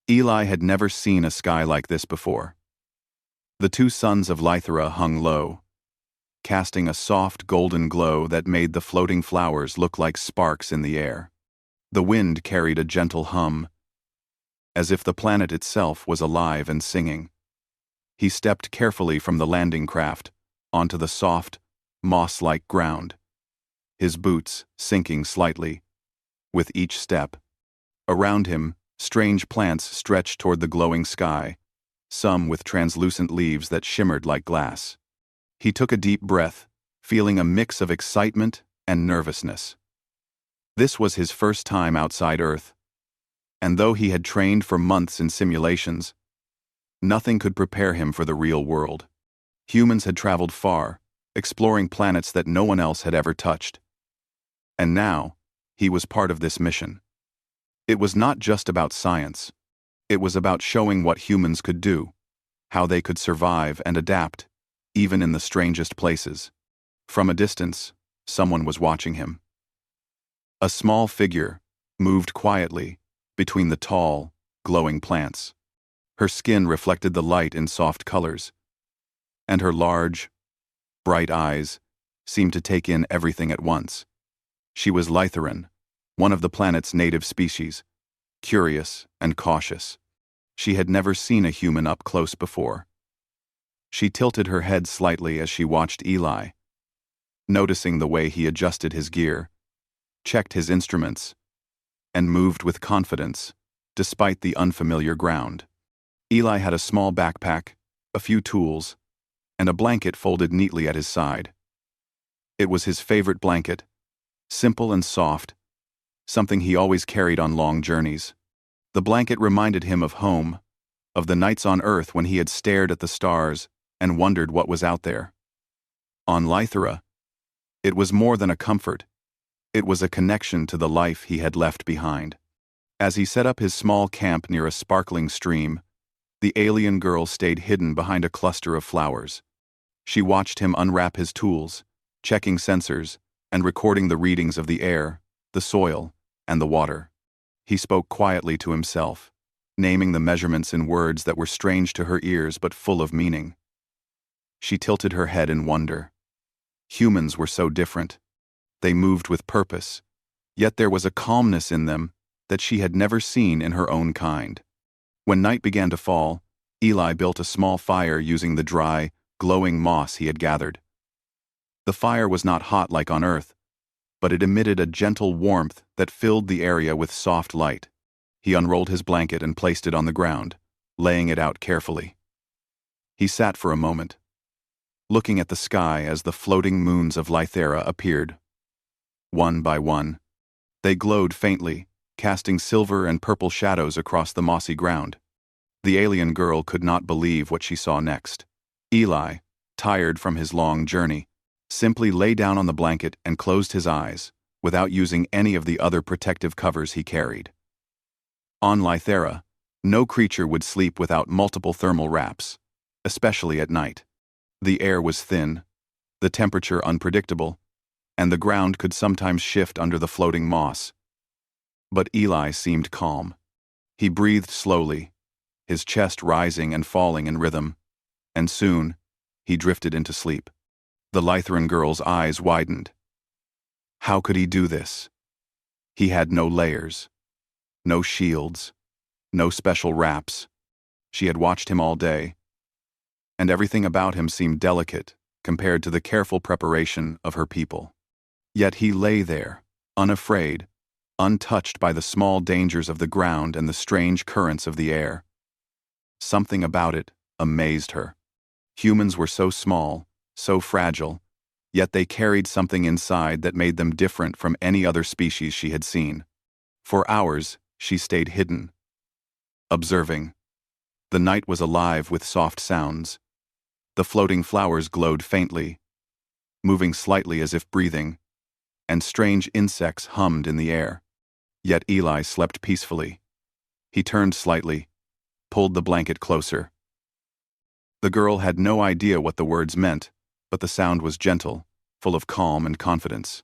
Eli had never seen a sky like this before. The two suns of Lythera hung low, casting a soft golden glow that made the floating flowers look like sparks in the air. The wind carried a gentle hum, as if the planet itself was alive and singing. He stepped carefully from the landing craft onto the soft, moss-like ground, his boots sinking slightly with each step. Around him, strange plants stretched toward the glowing sky, some with translucent leaves that shimmered like glass. He took a deep breath, feeling a mix of excitement and nervousness. This was his first time outside Earth, and though he had trained for months in simulations, nothing could prepare him for the real world. Humans had traveled far, exploring planets that no one else had ever touched. And now, he was part of this mission. It was not just about science. It was about showing what humans could do, how they could survive and adapt, even in the strangest places. From a distance, someone was watching him. A small figure moved quietly between the tall, glowing plants. Her skin reflected the light in soft colors, and her large, bright eyes seemed to take in everything at once. She was Lytheran, one of the planet's native species, curious and cautious. She had never seen a human up close before. She tilted her head slightly as she watched Eli, noticing the way he adjusted his gear, checked his instruments, and moved with confidence, despite the unfamiliar ground. Eli had a small backpack, a few tools, and a blanket folded neatly at his side. It was his favorite blanket, simple and soft, something he always carried on long journeys. The blanket reminded him of home, of the nights on Earth when he had stared at the stars and wondered what was out there. On Lythera, it was more than a comfort. It was a connection to the life he had left behind. As he set up his small camp near a sparkling stream, the alien girl stayed hidden behind a cluster of flowers. She watched him unwrap his tools, checking sensors and recording the readings of the air, the soil, and the water. He spoke quietly to himself, naming the measurements in words that were strange to her ears but full of meaning. She tilted her head in wonder. Humans were so different. They moved with purpose, yet there was a calmness in them that she had never seen in her own kind. When night began to fall, Eli built a small fire using the dry, glowing moss he had gathered. The fire was not hot like on Earth, but it emitted a gentle warmth that filled the area with soft light. He unrolled his blanket and placed it on the ground, laying it out carefully. He sat for a moment, looking at the sky as the floating moons of Lythera appeared. One by one, they glowed faintly, casting silver and purple shadows across the mossy ground. The alien girl could not believe what she saw next. Eli, tired from his long journey, simply lay down on the blanket and closed his eyes, without using any of the other protective covers he carried. On Lythera, no creature would sleep without multiple thermal wraps, especially at night. The air was thin, the temperature unpredictable, and the ground could sometimes shift under the floating moss. But Eli seemed calm. He breathed slowly, his chest rising and falling in rhythm, and soon, he drifted into sleep. The Lytheran girl's eyes widened. How could he do this? He had no layers, no shields, no special wraps. She had watched him all day, and everything about him seemed delicate compared to the careful preparation of her people. Yet he lay there, unafraid, untouched by the small dangers of the ground and the strange currents of the air. Something about it amazed her. Humans were so small, so fragile, yet they carried something inside that made them different from any other species she had seen. For hours, she stayed hidden, observing. The night was alive with soft sounds. The floating flowers glowed faintly, moving slightly as if breathing, and strange insects hummed in the air. Yet Eli slept peacefully. He turned slightly, pulled the blanket closer. The girl had no idea what the words meant, but the sound was gentle, full of calm and confidence.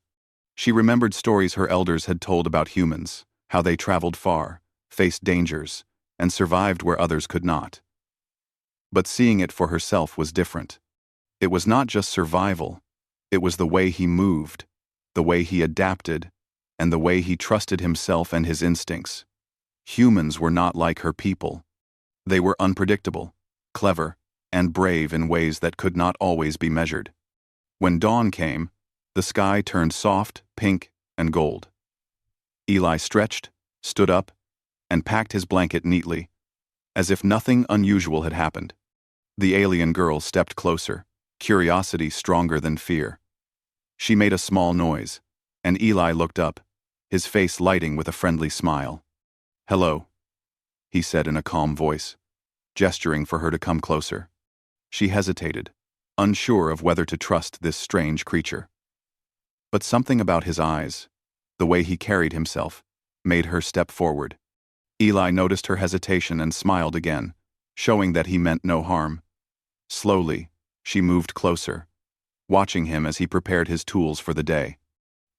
She remembered stories her elders had told about humans, how they traveled far, faced dangers, and survived where others could not. But seeing it for herself was different. It was not just survival, it was the way he moved, the way he adapted, and the way he trusted himself and his instincts. Humans were not like her people. They were unpredictable, clever, and brave in ways that could not always be measured. When dawn came, the sky turned soft, pink, and gold. Eli stretched, stood up, and packed his blanket neatly, as if nothing unusual had happened. The alien girl stepped closer, curiosity stronger than fear. She made a small noise, and Eli looked up, his face lighting with a friendly smile. "Hello," he said in a calm voice, gesturing for her to come closer. She hesitated, unsure of whether to trust this strange creature. But something about his eyes, the way he carried himself, made her step forward. Eli noticed her hesitation and smiled again, showing that he meant no harm. Slowly, she moved closer, watching him as he prepared his tools for the day.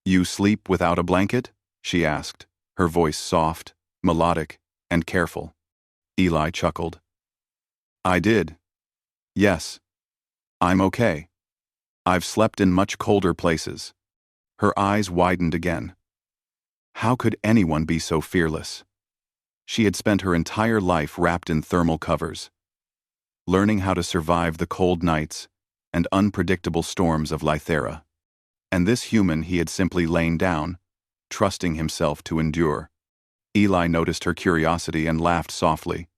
"You sleep without a blanket?" she asked, her voice soft, melodic, and careful. Eli chuckled. "I did. Yes. I'm okay. I've slept in much colder places." Her eyes widened again. How could anyone be so fearless? She had spent her entire life wrapped in thermal covers, learning how to survive the cold nights and unpredictable storms of Lythera. And this human he had simply lain down, trusting himself to endure. Eli noticed her curiosity and laughed softly.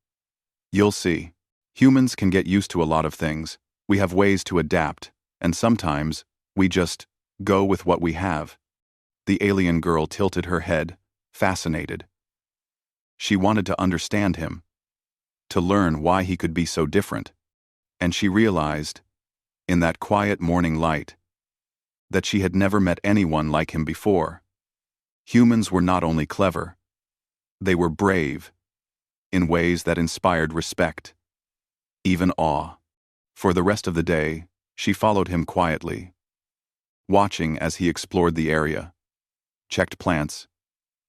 "You'll see. Humans can get used to a lot of things. We have ways to adapt, and sometimes we just go with what we have." The alien girl tilted her head, fascinated. She wanted to understand him, to learn why he could be so different. And she realized, in that quiet morning light, that she had never met anyone like him before. Humans were not only clever, they were brave, in ways that inspired respect, even awe. For the rest of the day, she followed him quietly, watching as he explored the area, checked plants,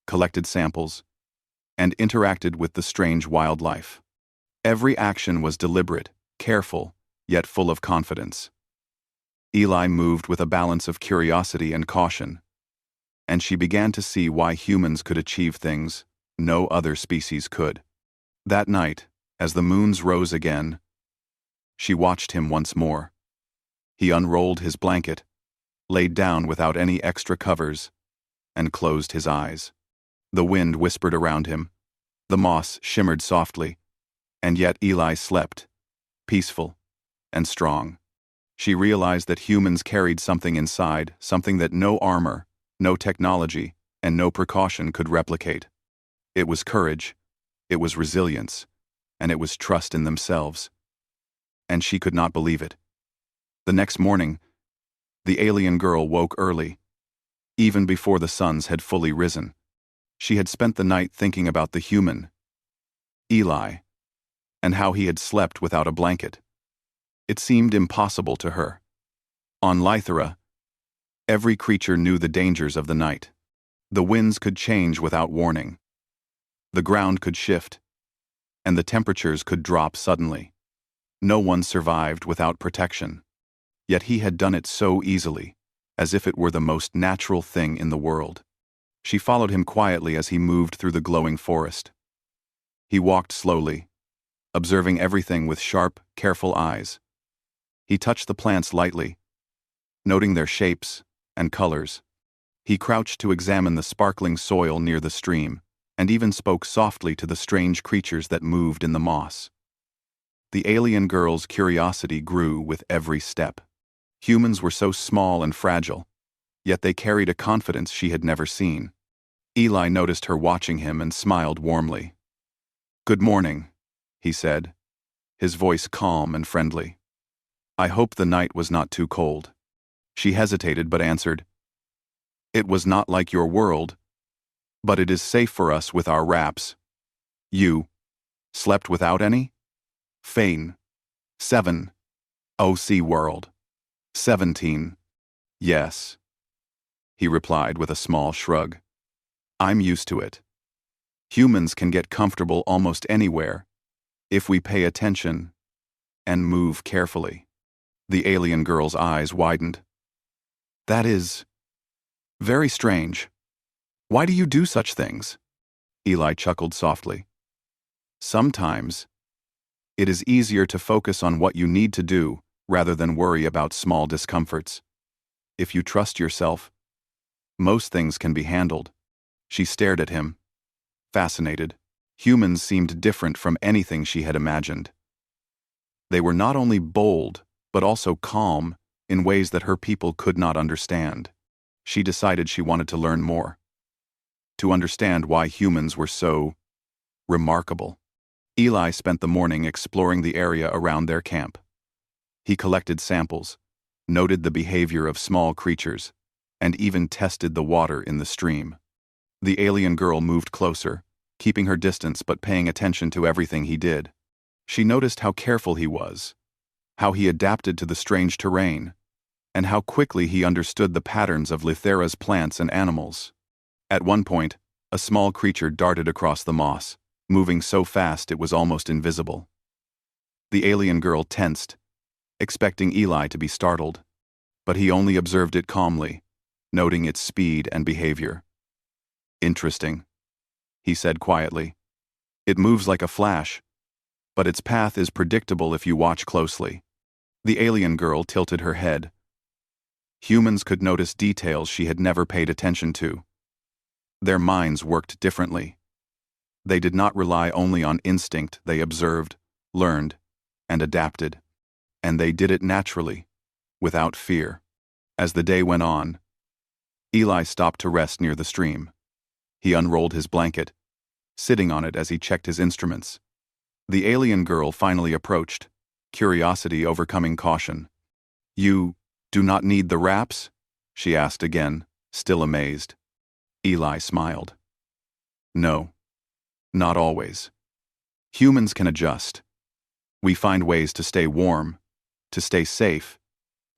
collected samples, and interacted with the strange wildlife. Every action was deliberate, careful, yet full of confidence. Eli moved with a balance of curiosity and caution, and she began to see why humans could achieve things no other species could. That night, as the moons rose again, she watched him once more. He unrolled his blanket, laid down without any extra covers, and closed his eyes. The wind whispered around him, the moss shimmered softly, and yet Eli slept, peaceful and strong. She realized that humans carried something inside, something that no armor, no technology, and no precaution could replicate. It was courage, it was resilience, and it was trust in themselves. And she could not believe it. The next morning, the alien girl woke early, even before the suns had fully risen. She had spent the night thinking about the human, Eli, and how he had slept without a blanket. It seemed impossible to her. On Lythera, every creature knew the dangers of the night. The winds could change without warning. The ground could shift, and the temperatures could drop suddenly. No one survived without protection. Yet he had done it so easily, as if it were the most natural thing in the world. She followed him quietly as he moved through the glowing forest. He walked slowly, observing everything with sharp, careful eyes. He touched the plants lightly, noting their shapes and colors. He crouched to examine the sparkling soil near the stream, and even spoke softly to the strange creatures that moved in the moss. The alien girl's curiosity grew with every step. Humans were so small and fragile, yet they carried a confidence she had never seen. Eli noticed her watching him and smiled warmly. "Good morning," he said, his voice calm and friendly. "I hope the night was not too cold." She hesitated but answered, "It was not like your world, but it is safe for us with our wraps." "You slept without any?" "Fane. 7. OC World. 17. Yes," he replied with a small shrug. "I'm used to it." Humans can get comfortable almost anywhere, if we pay attention and move carefully. The alien girl's eyes widened. That is very strange. Why do you do such things? Eli chuckled softly. Sometimes, it is easier to focus on what you need to do rather than worry about small discomforts. If you trust yourself, most things can be handled. She stared at him, fascinated. Humans seemed different from anything she had imagined. They were not only bold, but also calm in ways that her people could not understand. She decided she wanted to learn more, to understand why humans were so remarkable. Eli spent the morning exploring the area around their camp. He collected samples, noted the behavior of small creatures, and even tested the water in the stream. The alien girl moved closer, keeping her distance but paying attention to everything he did. She noticed how careful he was, how he adapted to the strange terrain, and how quickly he understood the patterns of Lythera's plants and animals. At one point, a small creature darted across the moss, moving so fast it was almost invisible. The alien girl tensed, expecting Eli to be startled, but he only observed it calmly, noting its speed and behavior. Interesting, he said quietly. It moves like a flash, but its path is predictable if you watch closely. The alien girl tilted her head. Humans could notice details she had never paid attention to. Their minds worked differently. They did not rely only on instinct, they observed, learned, and adapted. And they did it naturally, without fear. As the day went on, Eli stopped to rest near the stream. He unrolled his blanket, sitting on it as he checked his instruments. The alien girl finally approached, curiosity overcoming caution. You do not need the wraps? She asked again, still amazed. Eli smiled. No, not always. Humans can adjust. We find ways to stay warm, to stay safe,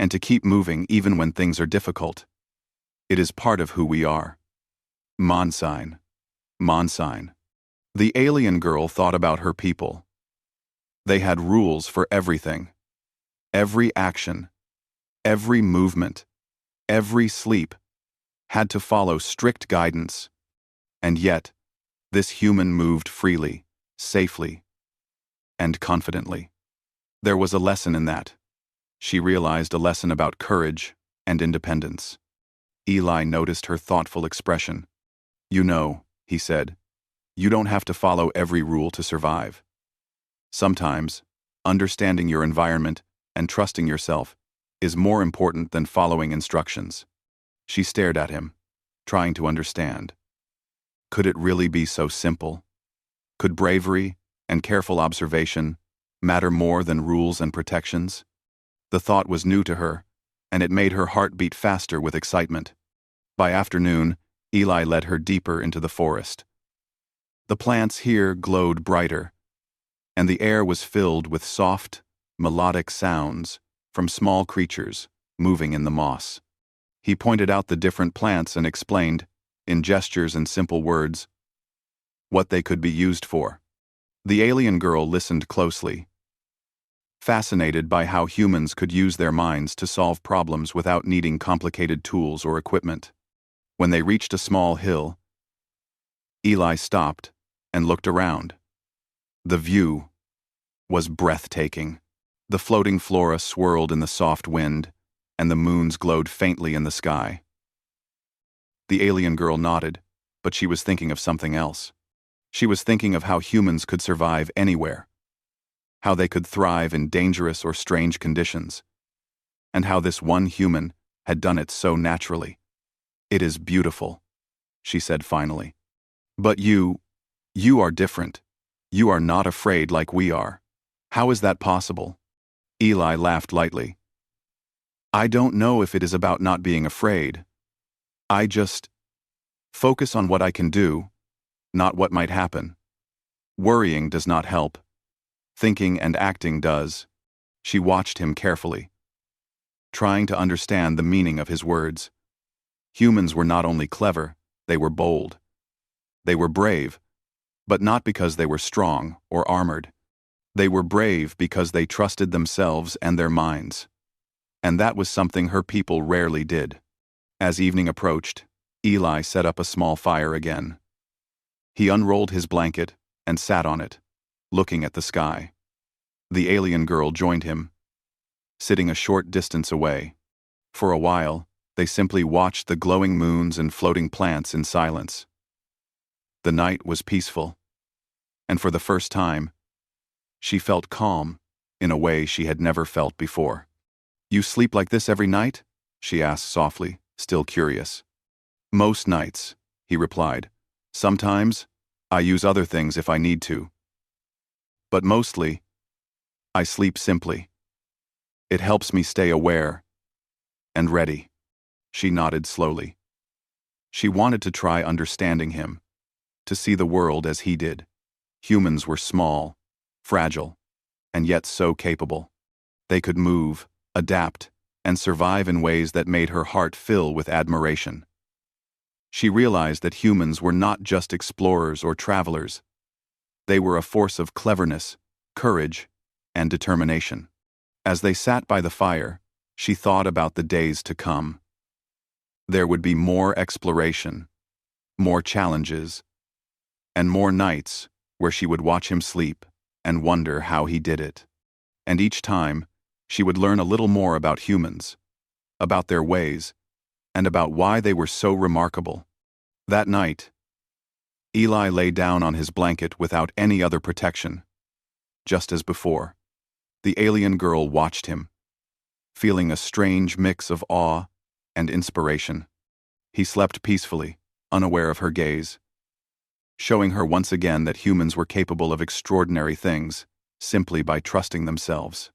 and to keep moving even when things are difficult. It is part of who we are. Monsign. Monsign. The alien girl thought about her people. They had rules for everything. Every action, every movement, every sleep had to follow strict guidance. And yet, this human moved freely, safely, and confidently. There was a lesson in that. She realized a lesson about courage and independence. Eli noticed her thoughtful expression. You know, he said, you don't have to follow every rule to survive. Sometimes, understanding your environment and trusting yourself is more important than following instructions. She stared at him, trying to understand. Could it really be so simple? Could bravery and careful observation matter more than rules and protections? The thought was new to her, and it made her heart beat faster with excitement. By afternoon, Eli led her deeper into the forest. The plants here glowed brighter, and the air was filled with soft, melodic sounds from small creatures moving in the moss. He pointed out the different plants and explained, in gestures and simple words, what they could be used for. The alien girl listened closely, fascinated by how humans could use their minds to solve problems without needing complicated tools or equipment. When they reached a small hill, Eli stopped and looked around. The view was breathtaking. The floating flora swirled in the soft wind, and the moons glowed faintly in the sky. The alien girl nodded, but she was thinking of something else. She was thinking of how humans could survive anywhere, how they could thrive in dangerous or strange conditions, and how this one human had done it so naturally. It is beautiful, she said finally. But you are different. You are not afraid like we are. How is that possible? Eli laughed lightly. I don't know if it is about not being afraid. I just focus on what I can do, not what might happen. Worrying does not help. Thinking and acting does. She watched him carefully, trying to understand the meaning of his words. Humans were not only clever, they were bold. They were brave, But not because they were strong or armored. They were brave because they trusted themselves and their minds. And that was something her people rarely did. As evening approached, Eli set up a small fire again. He unrolled his blanket and sat on it, looking at the sky. The alien girl joined him, sitting a short distance away. For a while, they simply watched the glowing moons and floating plants in silence. The night was peaceful, and for the first time, she felt calm in a way she had never felt before. "You sleep like this every night?" she asked softly, still curious. "Most nights," he replied. "Sometimes, I use other things if I need to. But mostly, I sleep simply. It helps me stay aware and ready." She nodded slowly. She wanted to try understanding him, to see the world as he did. Humans were small, fragile, and yet so capable. They could move, adapt, and survive in ways that made her heart fill with admiration. She realized that humans were not just explorers or travelers. They were a force of cleverness, courage, and determination. As they sat by the fire, she thought about the days to come. There would be more exploration, more challenges, and more nights where she would watch him sleep and wonder how he did it. And each time, she would learn a little more about humans, about their ways, and about why they were so remarkable. That night, Eli lay down on his blanket without any other protection. Just as before, the alien girl watched him, feeling a strange mix of awe and inspiration. He slept peacefully, unaware of her gaze, showing her once again that humans were capable of extraordinary things simply by trusting themselves.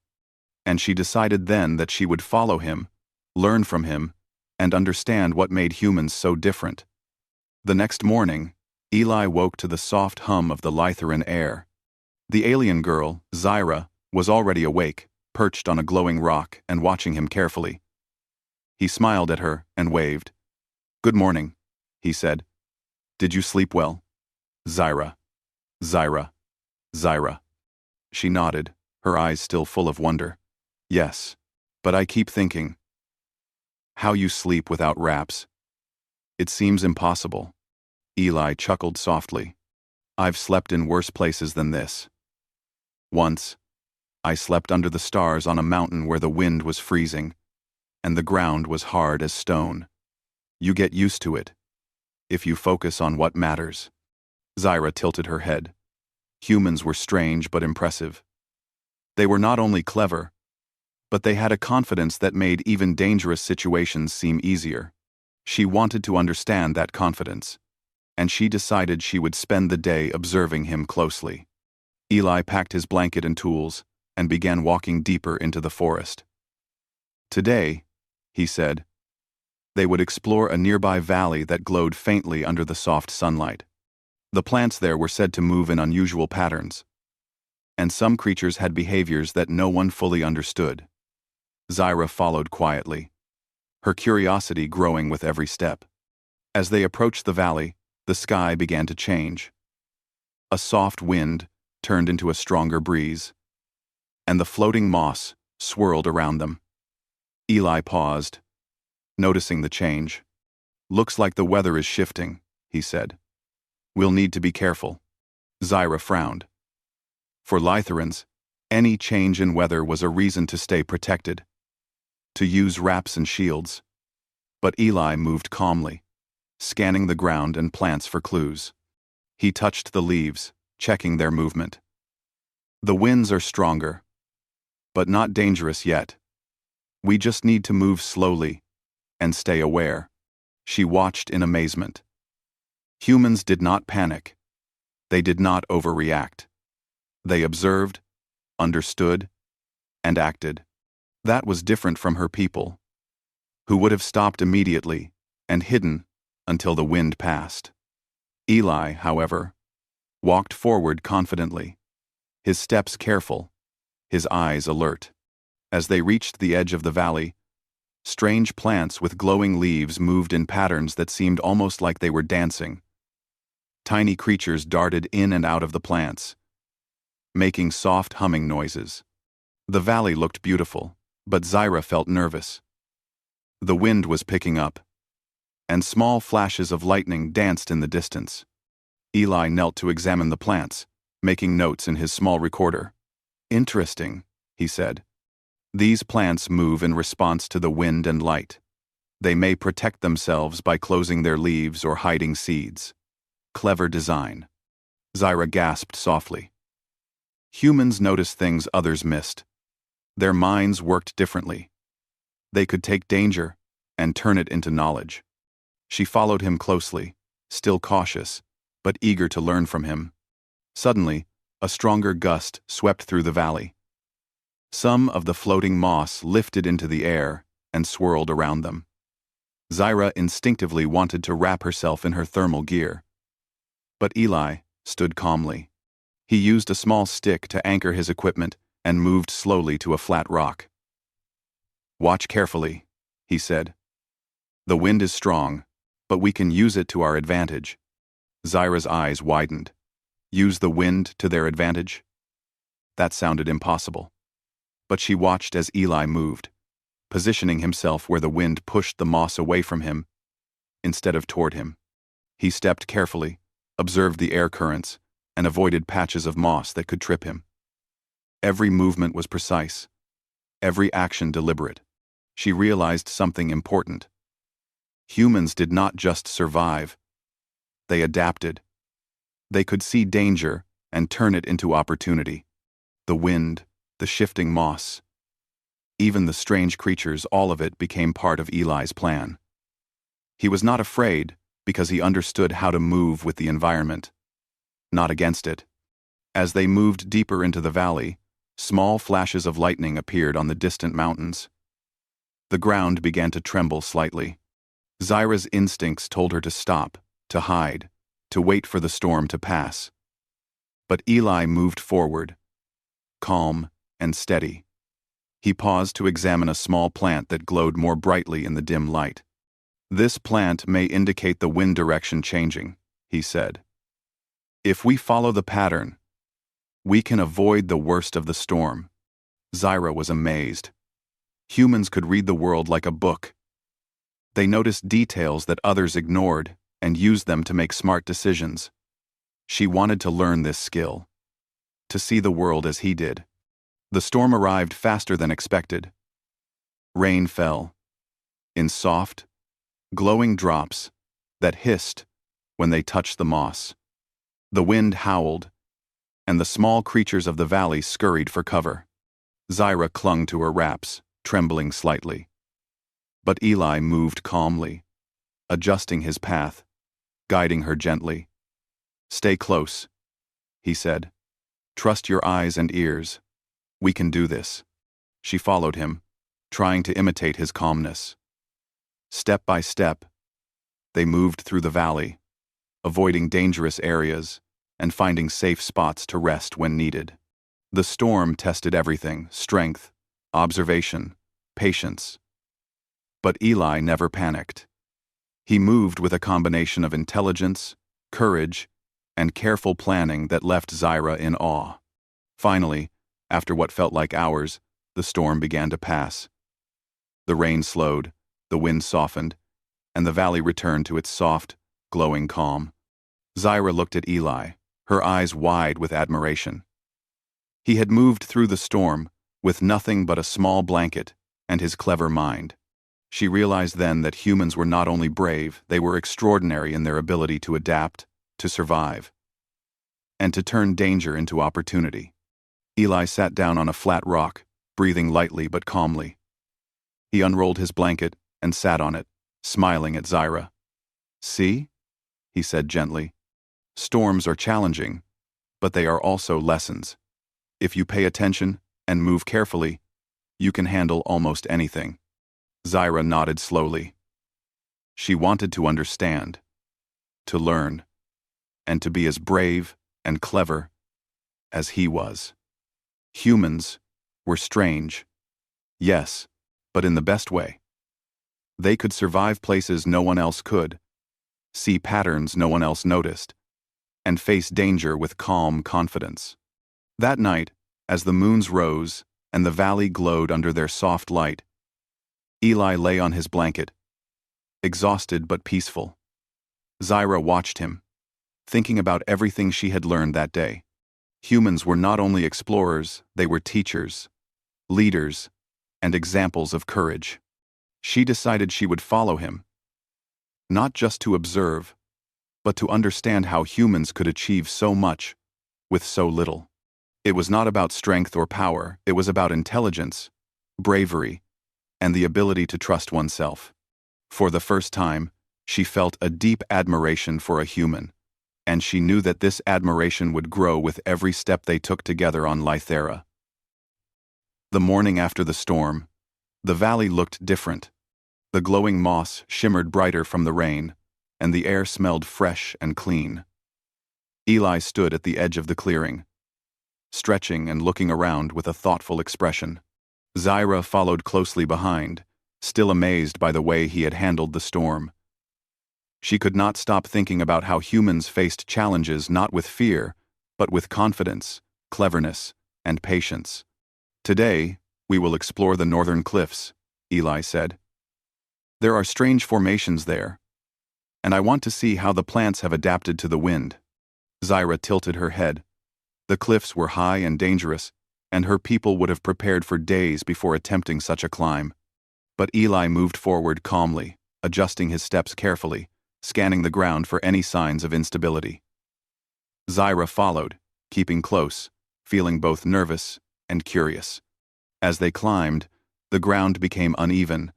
And she decided then that she would follow him, learn from him, and understand what made humans so different. The next morning, Eli woke to the soft hum of the Lytheran air. The alien girl, Zyra, was already awake, perched on a glowing rock and watching him carefully. He smiled at her and waved. "Good morning," he said. "Did you sleep well?" "Zyra. Zyra. Zyra." She nodded, her eyes still full of wonder. "Yes, but I keep thinking. How you sleep without wraps. It seems impossible." Eli chuckled softly. "I've slept in worse places than this. Once, I slept under the stars on a mountain where the wind was freezing, and the ground was hard as stone. You get used to it, if you focus on what matters." Zyra tilted her head. Humans were strange but impressive. They were not only clever, but they had a confidence that made even dangerous situations seem easier. She wanted to understand that confidence, and she decided she would spend the day observing him closely. Eli packed his blanket and tools and began walking deeper into the forest. "Today," he said, they would explore a nearby valley that glowed faintly under the soft sunlight. The plants there were said to move in unusual patterns, and some creatures had behaviors that no one fully understood. Zyra followed quietly, her curiosity growing with every step. As they approached the valley, the sky began to change. A soft wind turned into a stronger breeze, and the floating moss swirled around them. Eli paused, noticing the change. "Looks like the weather is shifting," he said. "We'll need to be careful." Zyra frowned. For Lytherans, any change in weather was a reason to stay protected, to use wraps and shields. But Eli moved calmly, scanning the ground and plants for clues. He touched the leaves, checking their movement. "The winds are stronger, but not dangerous yet. We just need to move slowly and stay aware." She watched in amazement. Humans did not panic. They did not overreact. They observed, understood, and acted. That was different from her people, who would have stopped immediately and hidden until the wind passed. Eli, however, walked forward confidently, his steps careful, his eyes alert. As they reached the edge of the valley, strange plants with glowing leaves moved in patterns that seemed almost like they were dancing. Tiny creatures darted in and out of the plants, making soft humming noises. The valley looked beautiful, but Zyra felt nervous. The wind was picking up, and small flashes of lightning danced in the distance. Eli knelt to examine the plants, making notes in his small recorder. "Interesting," he said. "These plants move in response to the wind and light. They may protect themselves by closing their leaves or hiding seeds. Clever design." Zyra gasped softly. Humans noticed things others missed. Their minds worked differently. They could take danger and turn it into knowledge. She followed him closely, still cautious, but eager to learn from him. Suddenly, a stronger gust swept through the valley. Some of the floating moss lifted into the air and swirled around them. Zyra instinctively wanted to wrap herself in her thermal gear. But Eli stood calmly. He used a small stick to anchor his equipment and moved slowly to a flat rock. "Watch carefully," he said. "The wind is strong, but we can use it to our advantage." Zyra's eyes widened. Use the wind to their advantage? That sounded impossible. But she watched as Eli moved, positioning himself where the wind pushed the moss away from him instead of toward him. He stepped carefully, observed the air currents, and avoided patches of moss that could trip him. Every movement was precise, every action deliberate. She realized something important. Humans did not just survive. They adapted. They could see danger and turn it into opportunity. The wind, the shifting moss, even the strange creatures, all of it became part of Eli's plan. He was not afraid because he understood how to move with the environment, not against it. As they moved deeper into the valley, small flashes of lightning appeared on the distant mountains. The ground began to tremble slightly. Zyra's instincts told her to stop, to hide, to wait for the storm to pass. But Eli moved forward, calm and steady. He paused to examine a small plant that glowed more brightly in the dim light. "This plant may indicate the wind direction changing," he said. "If we follow the pattern, we can avoid the worst of the storm." Zyra was amazed. Humans could read the world like a book. They noticed details that others ignored and used them to make smart decisions. She wanted to learn this skill, to see the world as he did. The storm arrived faster than expected. Rain fell, in soft, glowing drops that hissed when they touched the moss. The wind howled, and the small creatures of the valley scurried for cover. Zyra clung to her wraps, trembling slightly. But Eli moved calmly, adjusting his path, guiding her gently. "Stay close," he said. "Trust your eyes and ears. We can do this." She followed him, trying to imitate his calmness. Step by step, they moved through the valley, avoiding dangerous areas and finding safe spots to rest when needed. The storm tested everything: strength, observation, patience. But Eli never panicked. He moved with a combination of intelligence, courage, and careful planning that left Zyra in awe. Finally, after what felt like hours, the storm began to pass. The rain slowed, the wind softened, and the valley returned to its soft, glowing calm. Zyra looked at Eli, her eyes wide with admiration. He had moved through the storm with nothing but a small blanket and his clever mind. She realized then that humans were not only brave, they were extraordinary in their ability to adapt, to survive, and to turn danger into opportunity. Eli sat down on a flat rock, breathing lightly but calmly. He unrolled his blanket and sat on it, smiling at Zyra. "See?" he said gently. "Storms are challenging, but they are also lessons. If you pay attention and move carefully, you can handle almost anything." Zyra nodded slowly. She wanted to understand, to learn, and to be as brave and clever as he was. Humans were strange, yes, but in the best way. They could survive places no one else could, see patterns no one else noticed, and face danger with calm confidence. That night, as the moons rose and the valley glowed under their soft light, Eli lay on his blanket, exhausted but peaceful. Zyra watched him, thinking about everything she had learned that day. Humans were not only explorers, they were teachers, leaders, and examples of courage. She decided she would follow him, not just to observe, but to understand how humans could achieve so much with so little. It was not about strength or power, it was about intelligence, bravery, and the ability to trust oneself. For the first time, she felt a deep admiration for a human, and she knew that this admiration would grow with every step they took together on Lythera. The morning after the storm, the valley looked different. The glowing moss shimmered brighter from the rain, and the air smelled fresh and clean. Eli stood at the edge of the clearing, stretching and looking around with a thoughtful expression. Zyra followed closely behind, still amazed by the way he had handled the storm. She could not stop thinking about how humans faced challenges not with fear, but with confidence, cleverness, and patience. Today, we will explore the northern cliffs, Eli said. There are strange formations there, and I want to see how the plants have adapted to the wind. Zyra tilted her head. The cliffs were high and dangerous, and her people would have prepared for days before attempting such a climb. But Eli moved forward calmly, adjusting his steps carefully, scanning the ground for any signs of instability. Zyra followed, keeping close, feeling both nervous and curious. As they climbed, the ground became uneven,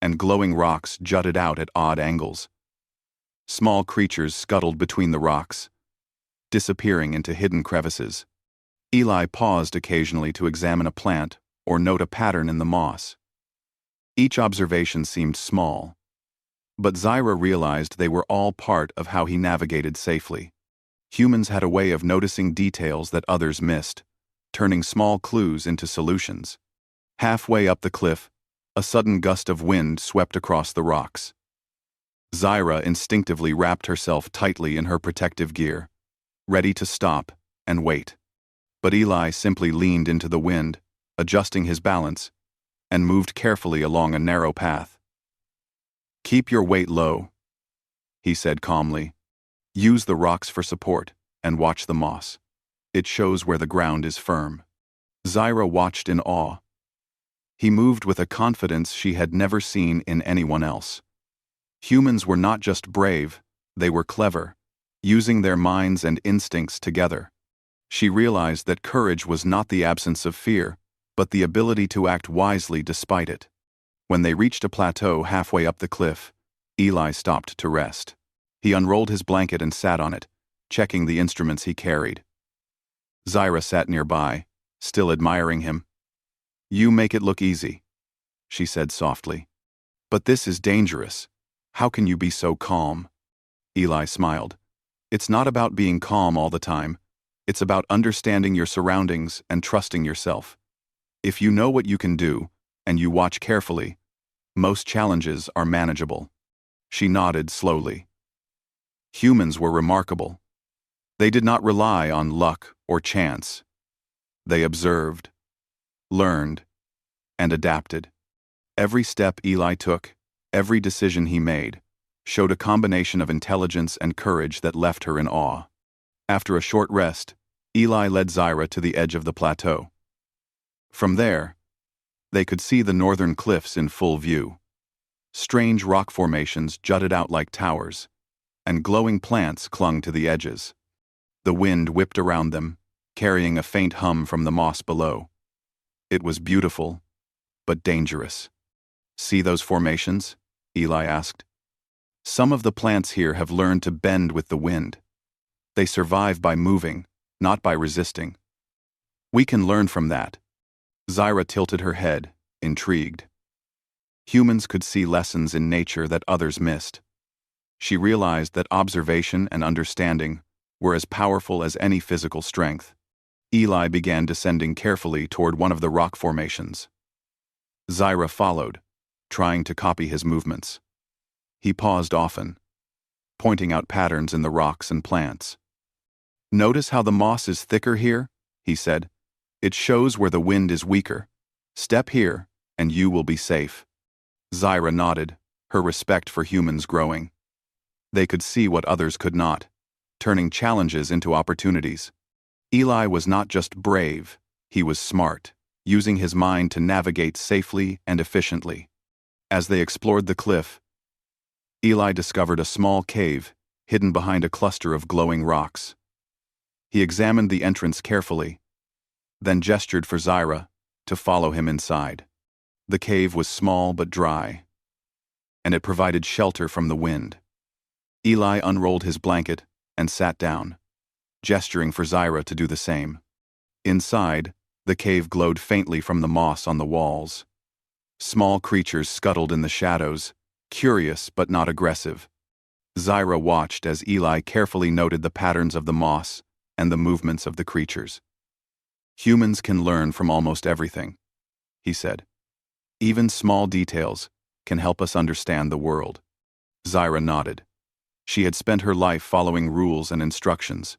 and glowing rocks jutted out at odd angles. Small creatures scuttled between the rocks, disappearing into hidden crevices. Eli paused occasionally to examine a plant or note a pattern in the moss. Each observation seemed small, but Zyra realized they were all part of how he navigated safely. Humans had a way of noticing details that others missed, turning small clues into solutions. Halfway up the cliff, a sudden gust of wind swept across the rocks. Zyra instinctively wrapped herself tightly in her protective gear, ready to stop and wait. But Eli simply leaned into the wind, adjusting his balance, and moved carefully along a narrow path. "Keep your weight low," he said calmly. "Use the rocks for support, and watch the moss. It shows where the ground is firm." Zyra watched in awe. He moved with a confidence she had never seen in anyone else. Humans were not just brave, they were clever, using their minds and instincts together. She realized that courage was not the absence of fear, but the ability to act wisely despite it. When they reached a plateau halfway up the cliff, Eli stopped to rest. He unrolled his blanket and sat on it, checking the instruments he carried. Zyra sat nearby, still admiring him. "You make it look easy," she said softly. "But this is dangerous. How can you be so calm?" Eli smiled. "It's not about being calm all the time. It's about understanding your surroundings and trusting yourself. If you know what you can do, and you watch carefully, most challenges are manageable." She nodded slowly. Humans were remarkable. They did not rely on luck or chance. They observed, learned, and adapted. Every step Eli took, every decision he made, showed a combination of intelligence and courage that left her in awe. After a short rest, Eli led Zyra to the edge of the plateau. From there, they could see the northern cliffs in full view. Strange rock formations jutted out like towers, and glowing plants clung to the edges. The wind whipped around them, carrying a faint hum from the moss below. It was beautiful, but dangerous. "See those formations?" Eli asked. "Some of the plants here have learned to bend with the wind. They survive by moving, not by resisting. We can learn from that." Zyra tilted her head, intrigued. Humans could see lessons in nature that others missed. She realized that observation and understanding were as powerful as any physical strength. Eli began descending carefully toward one of the rock formations. Zyra followed, trying to copy his movements. He paused often, pointing out patterns in the rocks and plants. "Notice how the moss is thicker here?" he said. "It shows where the wind is weaker. Step here, and you will be safe." Zyra nodded, her respect for humans growing. They could see what others could not, turning challenges into opportunities. Eli was not just brave, he was smart, using his mind to navigate safely and efficiently. As they explored the cliff, Eli discovered a small cave hidden behind a cluster of glowing rocks. He examined the entrance carefully, then gestured for Zyra to follow him inside. The cave was small but dry, and it provided shelter from the wind. Eli unrolled his blanket and sat down, gesturing for Zyra to do the same. Inside, the cave glowed faintly from the moss on the walls. Small creatures scuttled in the shadows, curious but not aggressive. Zyra watched as Eli carefully noted the patterns of the moss and the movements of the creatures. "Humans can learn from almost everything," he said. "Even small details can help us understand the world." Zyra nodded. She had spent her life following rules and instructions.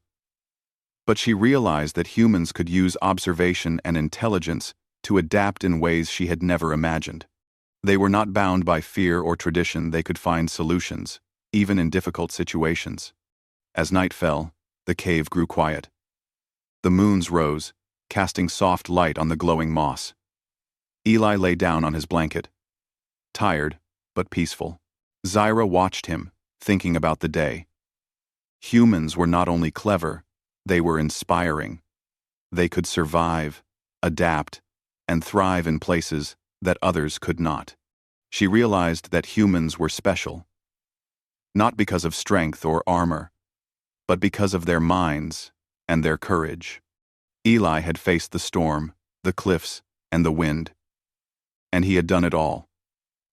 But she realized that humans could use observation and intelligence to adapt in ways she had never imagined. They were not bound by fear or tradition. They could find solutions, even in difficult situations. As night fell, the cave grew quiet. The moons rose, casting soft light on the glowing moss. Eli lay down on his blanket, tired but peaceful. Zyra watched him, thinking about the day. Humans were not only clever, they were inspiring. They could survive, adapt, and thrive in places that others could not. She realized that humans were special, not because of strength or armor, but because of their minds and their courage. Eli had faced the storm, the cliffs, and the wind, and he had done it all,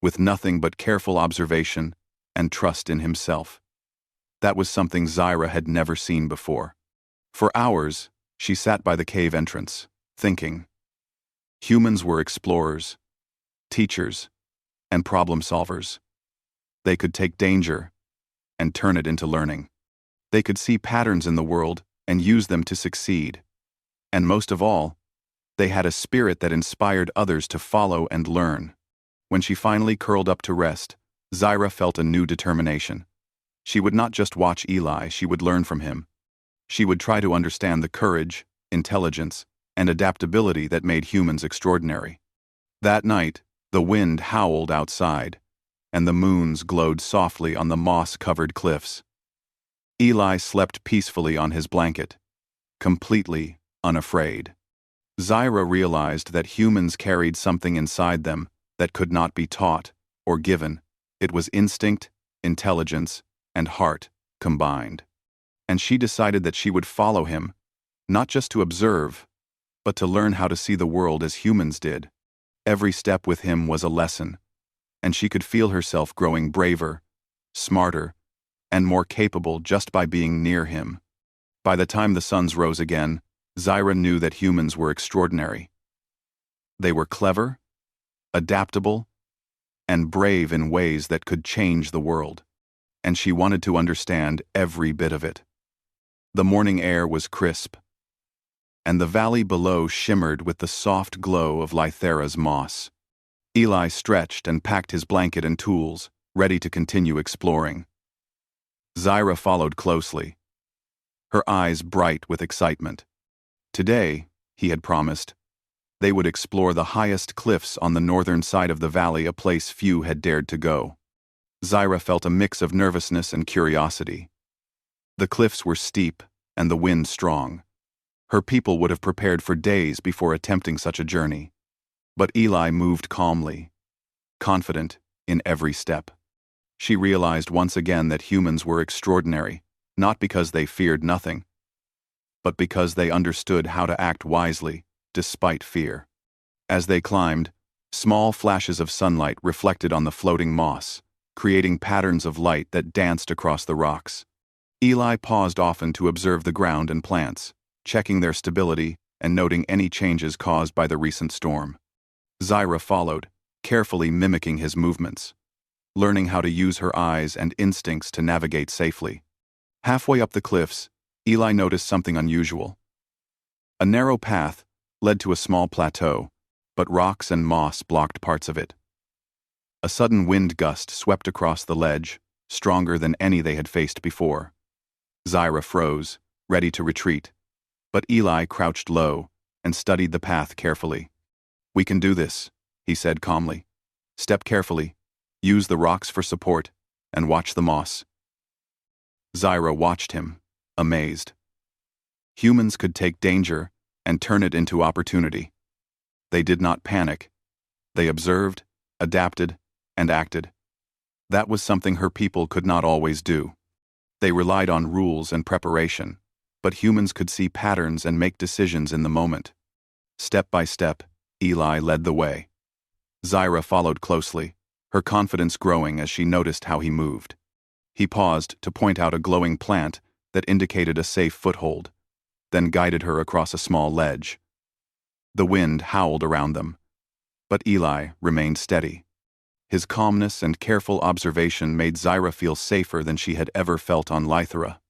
with nothing but careful observation and trust in himself. That was something Zyra had never seen before. For hours, she sat by the cave entrance, thinking. Humans were explorers, teachers, and problem solvers. They could take danger and turn it into learning. They could see patterns in the world and use them to succeed. And most of all, they had a spirit that inspired others to follow and learn. When she finally curled up to rest, Zyra felt a new determination. She would not just watch Eli, she would learn from him. She would try to understand the courage, intelligence, and adaptability that made humans extraordinary. That night, the wind howled outside, and the moons glowed softly on the moss-covered cliffs. Eli slept peacefully on his blanket, completely unafraid. Zyra realized that humans carried something inside them that could not be taught or given. It was instinct, intelligence, and heart combined. And she decided that she would follow him, not just to observe, but to learn how to see the world as humans did. Every step with him was a lesson, and she could feel herself growing braver, smarter, and more capable just by being near him. By the time the suns rose again, Zyra knew that humans were extraordinary. They were clever, adaptable, and brave in ways that could change the world, and she wanted to understand every bit of it. The morning air was crisp, and the valley below shimmered with the soft glow of Lythera's moss. Eli stretched and packed his blanket and tools, ready to continue exploring. Zyra followed closely, her eyes bright with excitement. Today, he had promised, they would explore the highest cliffs on the northern side of the valley, a place few had dared to go. Zyra felt a mix of nervousness and curiosity. The cliffs were steep and the wind strong. Her people would have prepared for days before attempting such a journey. But Eli moved calmly, confident in every step. She realized once again that humans were extraordinary, not because they feared nothing, but because they understood how to act wisely, despite fear. As they climbed, small flashes of sunlight reflected on the floating moss, creating patterns of light that danced across the rocks. Eli paused often to observe the ground and plants, checking their stability and noting any changes caused by the recent storm. Zyra followed, carefully mimicking his movements, learning how to use her eyes and instincts to navigate safely. Halfway up the cliffs, Eli noticed something unusual. A narrow path led to a small plateau, but rocks and moss blocked parts of it. A sudden wind gust swept across the ledge, stronger than any they had faced before. Zyra froze, ready to retreat, but Eli crouched low and studied the path carefully. "We can do this," he said calmly. "Step carefully, use the rocks for support, and watch the moss." Zyra watched him, amazed. Humans could take danger and turn it into opportunity. They did not panic. They observed, adapted, and acted. That was something her people could not always do. They relied on rules and preparation, but humans could see patterns and make decisions in the moment. Step by step, Eli led the way. Zyra followed closely, her confidence growing as she noticed how he moved. He paused to point out a glowing plant that indicated a safe foothold, then guided her across a small ledge. The wind howled around them, but Eli remained steady. His calmness and careful observation made Zyra feel safer than she had ever felt on Lythera.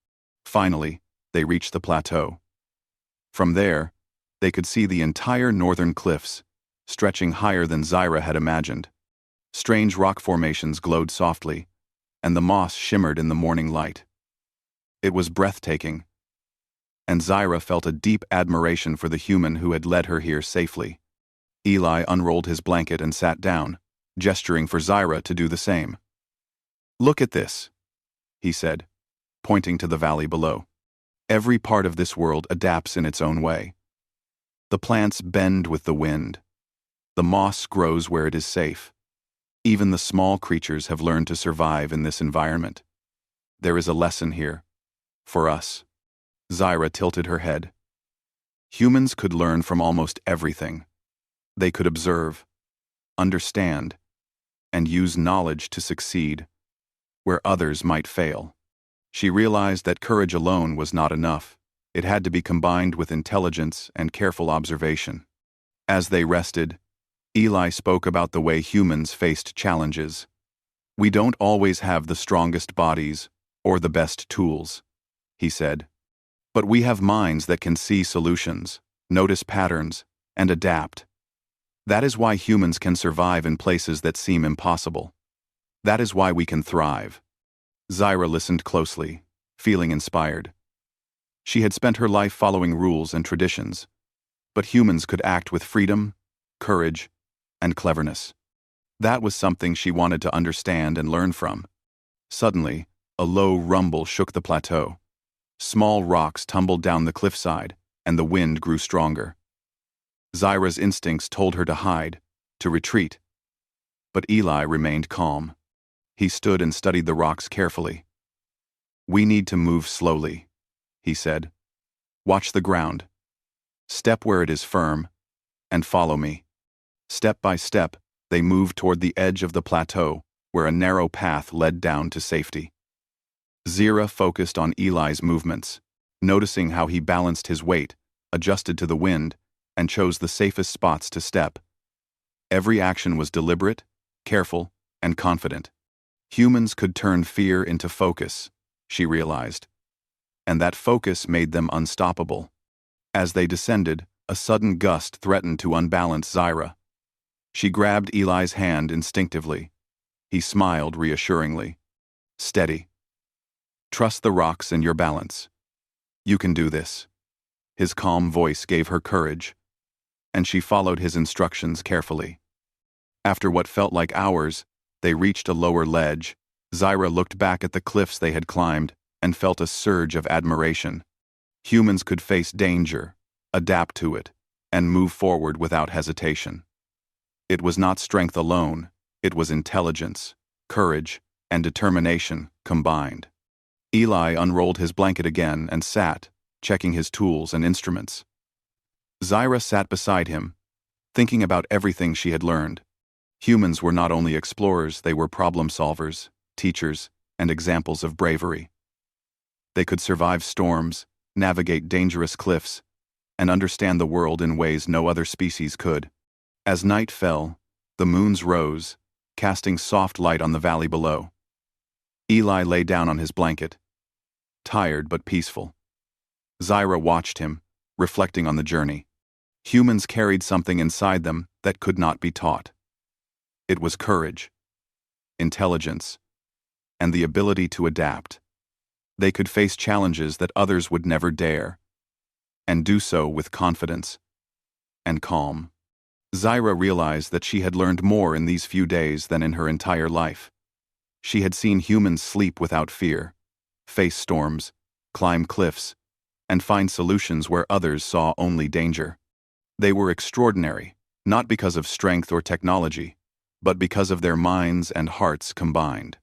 Finally, they reached the plateau. From there, they could see the entire northern cliffs, stretching higher than Zyra had imagined. Strange rock formations glowed softly, and the moss shimmered in the morning light. It was breathtaking, and Zyra felt a deep admiration for the human who had led her here safely. Eli unrolled his blanket and sat down, gesturing for Zyra to do the same. "Look at this," he said, pointing to the valley below. "Every part of this world adapts in its own way. The plants bend with the wind. The moss grows where it is safe. Even the small creatures have learned to survive in this environment. There is a lesson here. For us." Zyra tilted her head. Humans could learn from almost everything. They could observe, understand, and use knowledge to succeed where others might fail. She realized that courage alone was not enough. It had to be combined with intelligence and careful observation. As they rested, Eli spoke about the way humans faced challenges. "We don't always have the strongest bodies or the best tools," he said. "But we have minds that can see solutions, notice patterns, and adapt. That is why humans can survive in places that seem impossible. That is why we can thrive." Zyra listened closely, feeling inspired. She had spent her life following rules and traditions, but humans could act with freedom, courage, and cleverness. That was something she wanted to understand and learn from. Suddenly, a low rumble shook the plateau. Small rocks tumbled down the cliffside, and the wind grew stronger. Zyra's instincts told her to hide, to retreat. But Eli remained calm. He stood and studied the rocks carefully. "We need to move slowly," he said. "Watch the ground. Step where it is firm, and follow me." Step by step, they moved toward the edge of the plateau, where a narrow path led down to safety. Zyra focused on Eli's movements, noticing how he balanced his weight, adjusted to the wind, and chose the safest spots to step. Every action was deliberate, careful, and confident. Humans could turn fear into focus, she realized, and that focus made them unstoppable. As they descended, a sudden gust threatened to unbalance Zyra. She grabbed Eli's hand instinctively. He smiled reassuringly. "Steady. Trust the rocks and your balance. You can do this." His calm voice gave her courage, and she followed his instructions carefully. After what felt like hours, they reached a lower ledge. Zyra looked back at the cliffs they had climbed and felt a surge of admiration. Humans could face danger, adapt to it, and move forward without hesitation. It was not strength alone, it was intelligence, courage, and determination combined. Eli unrolled his blanket again and sat, checking his tools and instruments. Zyra sat beside him, thinking about everything she had learned. Humans were not only explorers, they were problem solvers, teachers, and examples of bravery. They could survive storms, navigate dangerous cliffs, and understand the world in ways no other species could. As night fell, the moons rose, casting soft light on the valley below. Eli lay down on his blanket, tired but peaceful. Zyra watched him, reflecting on the journey. Humans carried something inside them that could not be taught. It was courage, intelligence, and the ability to adapt. They could face challenges that others would never dare, and do so with confidence and calm. Zyra realized that she had learned more in these few days than in her entire life. She had seen humans sleep without fear, face storms, climb cliffs, and find solutions where others saw only danger. They were extraordinary, not because of strength or technology, but because of their minds and hearts combined.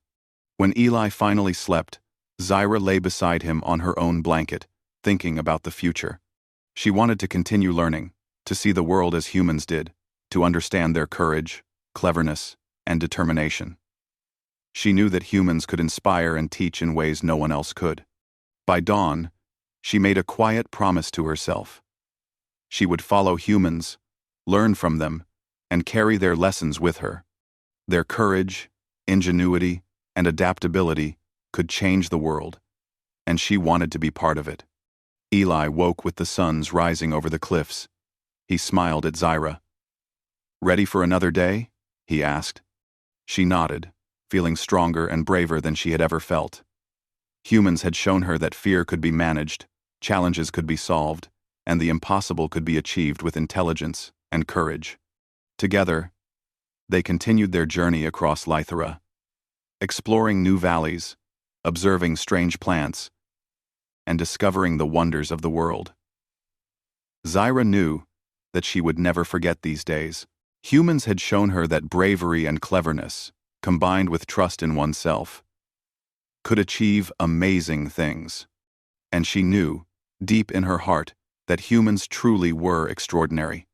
When Eli finally slept, Zyra lay beside him on her own blanket, thinking about the future. She wanted to continue learning, to see the world as humans did, to understand their courage, cleverness, and determination. She knew that humans could inspire and teach in ways no one else could. By dawn, she made a quiet promise to herself. She would follow humans, learn from them, and carry their lessons with her. Their courage, ingenuity, and adaptability could change the world, and she wanted to be part of it. Eli woke with the suns rising over the cliffs. He smiled at Zyra. "Ready for another day?" he asked. She nodded, feeling stronger and braver than she had ever felt. Humans had shown her that fear could be managed, challenges could be solved, and the impossible could be achieved with intelligence and courage. Together, they continued their journey across Lythera, exploring new valleys, observing strange plants, and discovering the wonders of the world. Zyra knew that she would never forget these days. Humans had shown her that bravery and cleverness, combined with trust in oneself, could achieve amazing things. And she knew, deep in her heart, that humans truly were extraordinary.